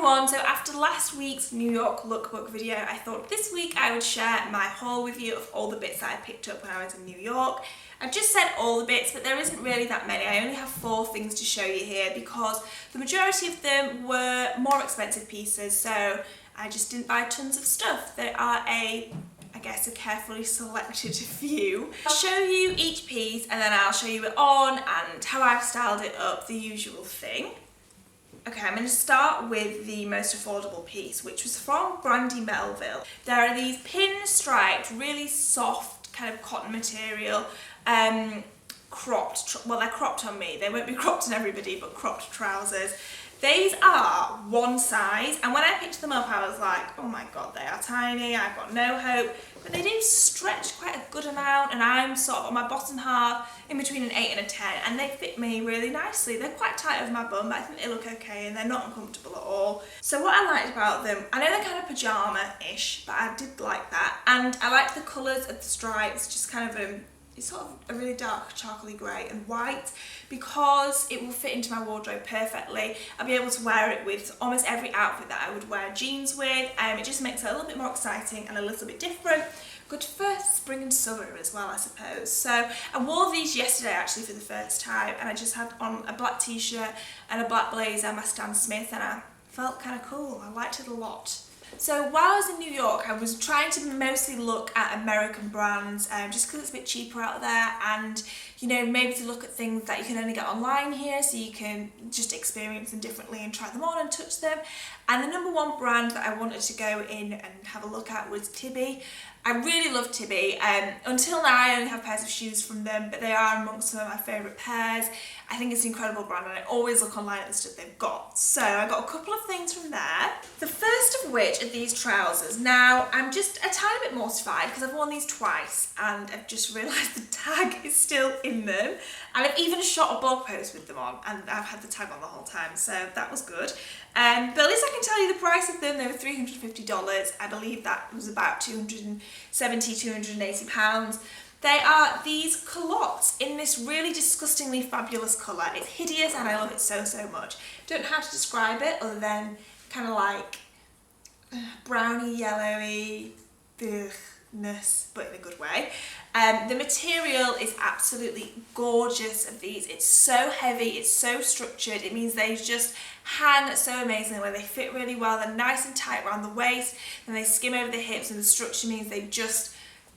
everyone, so after last week's New York lookbook video, I thought this week I would share my haul with you of all the bits that I picked up when I was in New York. I've just said all the bits, but there isn't really that many. I only have 4 things to show you here because the majority of them were more expensive pieces, so I just didn't buy tons of stuff. There are I guess a carefully selected few. I'll show you each piece and then I'll show you it on and how I've styled it up, the usual thing. Okay, I'm going to start with the most affordable piece, which was from Brandy Melville. There are these pin-striped, really soft kind of cotton material, cropped, well they're cropped on me, they won't be cropped on everybody, but cropped trousers. These are one size, and when I picked them up I was like, oh my god, they are tiny, I've got no hope. But they do stretch quite a good amount, and I'm sort of on my bottom half in between an 8 and a 10, and they fit me really nicely. They're quite tight over my bum, but I think they look okay and they're not uncomfortable at all. So what I liked about them, I know they're kind of pyjama-ish, but I did like that. And I liked the colours of the stripes, just kind of it's sort of a really dark charcoaly grey and white, because it will fit into my wardrobe perfectly. I'll be able to wear it with almost every outfit that I would wear jeans with. It just makes it a little bit more exciting and a little bit different. Good for spring and summer as well, I suppose. So I wore these yesterday actually for the first time, and I just had on a black t-shirt and a black blazer, my Stan Smith, and I felt kind of cool. I liked it a lot. So while I was in New York, I was trying to mostly look at American brands, just because it's a bit cheaper out there, and you know, maybe to look at things that you can only get online here, so you can just experience them differently and try them on and touch them. And the number 1 brand that I wanted to go in and have a look at was Tibi. I really love Tibi. Until now I only have pairs of shoes from them, but they are amongst some of my favourite pairs. I think it's an incredible brand, and I always look online at the stuff they've got. So I got a couple of things from there. The first of which are these trousers. Now I'm just a tiny bit mortified because I've worn these twice and I've just realised the tag is still in them. And I've even shot a blog post with them on, and I've had the tag on the whole time, so that was good. But at least I can tell you the price of them. They were $350. I believe that was about £270, £280. They are these culottes in this really disgustingly fabulous colour. It's hideous and I love it so, so much. Don't know how to describe it other than kind of like browny, yellowy, ness, but in a good way. The material is absolutely gorgeous of these. It's so heavy, it's so structured. It means they just hang so amazingly well. They fit really well. They're nice and tight around the waist, and they skim over the hips, and the structure means they just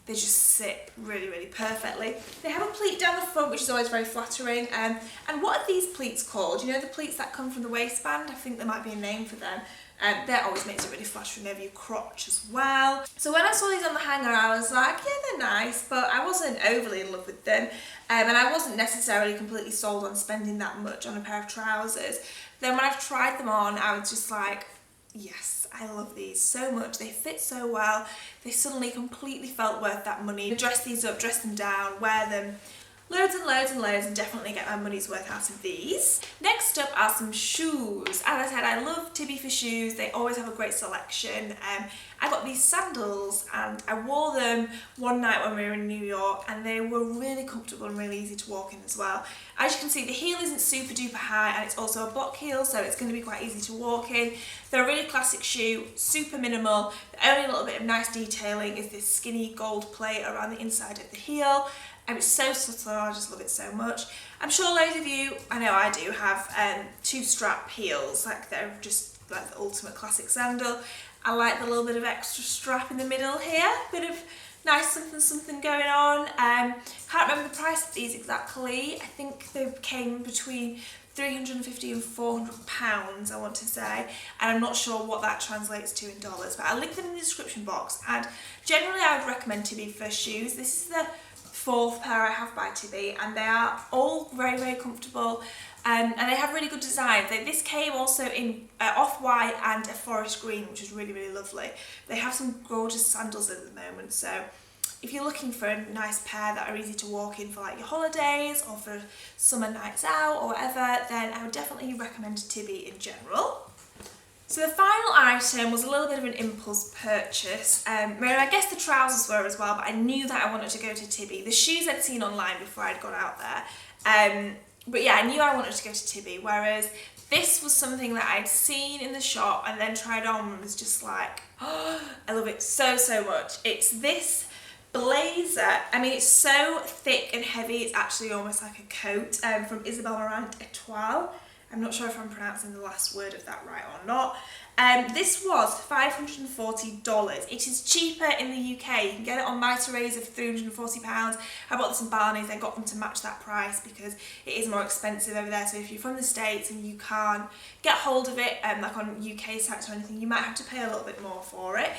sit really, really perfectly. They have a pleat down the front, which is always very flattering. And what are these pleats called? You know, the pleats that come from the waistband? I think there might be a name for them. That always makes it really flattering over your crotch as well. So when I saw these on the hanger, I was like, yeah, they're nice, but I wasn't overly in love with them. And I wasn't necessarily completely sold on spending that much on a pair of trousers. Then when I've tried them on, I was just like, yes, I love these so much. They fit so well. They suddenly completely felt worth that money. Dress these up, dress them down, wear them loads and loads and loads, and definitely get my money's worth out of these. Next up are some shoes. As I said, I love Tibi for shoes. They always have a great selection. I got these sandals and I wore them one night when we were in New York, and they were really comfortable and really easy to walk in as well. As you can see, the heel isn't super duper high, and it's also a block heel, so it's going to be quite easy to walk in. They're a really classic shoe, super minimal. The only little bit of nice detailing is this skinny gold plate around the inside of the heel. It's so subtle, I just love it so much. I'm sure loads of you, I know I do, have 2-strap heels, like they're just like the ultimate classic sandal. I like the little bit of extra strap in the middle here, bit of nice something going on. Can't remember the price of these exactly. I think they came between £350 and £400, I want to say, and I'm not sure what that translates to in dollars, but I'll link them in the description box. And generally I would recommend Tibi for shoes. This is the 4th pair I have by Tibi, and they are all very, very comfortable, and they have really good design. This came also in off-white and a forest green, which is really, really lovely. They have some gorgeous sandals at the moment, so if you're looking for a nice pair that are easy to walk in for like your holidays or for summer nights out or whatever, then I would definitely recommend Tibi in general. So the final item was a little bit of an impulse purchase. I guess the trousers were as well, but I knew that I wanted to go to Tibi. The shoes I'd seen online before I'd gone out there. But yeah, I knew I wanted to go to Tibi, whereas This was something that I'd seen in the shop and then tried on and was just like, oh, I love it so, so much. It's this blazer. I mean, it's so thick and heavy, it's actually almost like a coat, from Isabel Marant Etoile. I'm not sure if I'm pronouncing the last word of that right or not. This was $540. It is cheaper in the UK. You can get it on Mitre Razor for £340. I bought this in Barney's. I got them to match that price because it is more expensive over there. So if you're from the States and you can't get hold of it, like on UK sites or anything, you might have to pay a little bit more for it.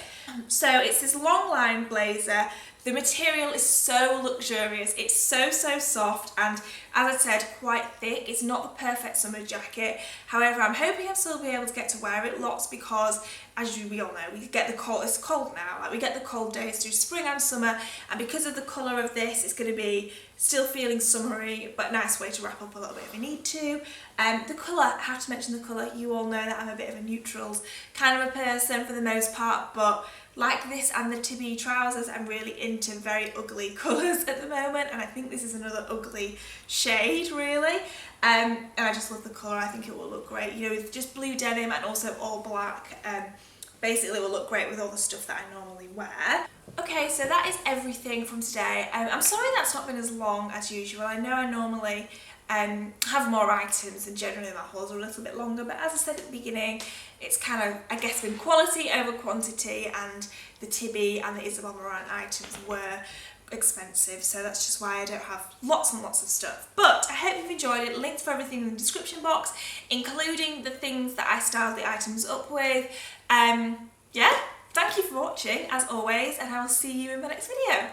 So it's this long line blazer. The material is so luxurious, it's so, so soft, and as I said, quite thick. It's not the perfect summer jacket. However, I'm hoping I'll still be able to get to wear it lots because, as we all know, we get the cold, it's cold now, like we get the cold days through spring and summer, and because of the colour of this, it's going to be still feeling summery, but nice way to wrap up a little bit if we need to. The colour, I have to mention the colour, you all know that I'm a bit of a neutrals kind of a person for the most part, but like this and the Tibi trousers, I'm really into very ugly colours at the moment, and I think this is another ugly shade really. And I just love the colour. I think it will look great, you know, with just blue denim and also all black. Basically will look great with all the stuff that I normally wear. Okay, so that is everything from today. I'm sorry that's not been as long as usual. I know I normally have more items and generally my hauls are a little bit longer, but as I said at the beginning, it's kind of, I guess, been quality over quantity, and the Tibi and the Isabel Marant items were expensive, so that's just why I don't have lots and lots of stuff. But I hope you've enjoyed it. Links for everything in the description box, including the things that I styled the items up with. Yeah, thank you for watching as always, and I will see you in my next video.